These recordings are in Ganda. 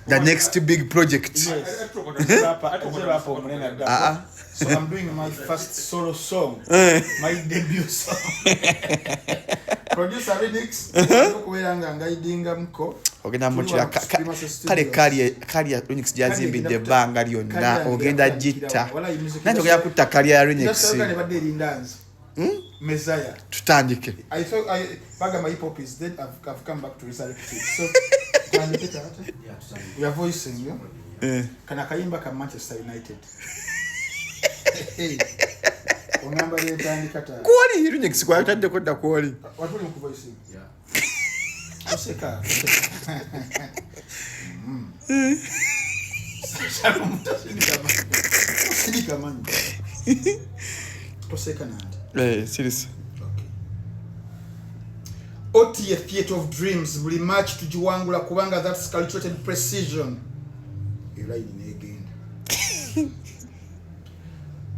The next big project. Yes. So I'm doing my first solo song, my debut song. Producer Remix, ogenda mutira kale Remix jazimbidde ebbanga lyonna ogenda gitta nange ogenda kutta kali ya Remix Messiah. Tutandike. I thought baga my hip hop is dead. I've come back to resurrect it. So we are voicing, yeah? Kana kayimba ka Manchester United. Hey. Ongamba yetandika ta. Kwali Remix kwa yatadde kodda kwali. What will you voicing? Yeah. Oseka. Shalom Sidika man. Oseka nanda. Serious. OTA Theatre of Dreams buli match tujiwangula kubanga that's calculated precision. You're again.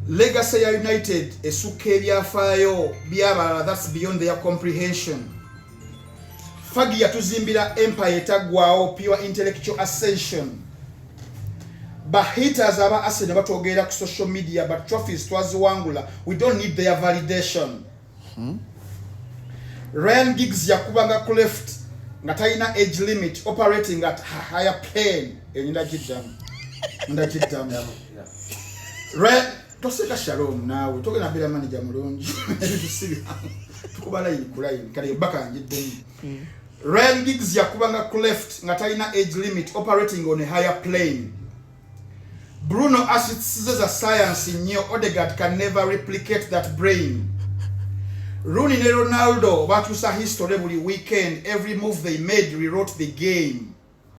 Legacy United esuka ebyafaayo by'abalala that's beyond their comprehension. Fagi yatuzimbira empire etagwawo pure intellectual ascension. Bahitas aba Arsenal batwogera ku social media but trophies twaziwangula. We don't need their validation. Ryan Giggs yakubanga ku left nga talina age limit operating at higher plane enyinda jiddamu Ryan toseka Shalom nawe togena bira manager mulungi tukubala line kale baka njiddemu Ryan Giggs yakubanga ku left nga talina age limit operating on a higher plane. Bruno assets a science in Neo Odegaard can never replicate that brain. Rooney and Ronaldo batusa history every weekend. Every move they made rewrote the game.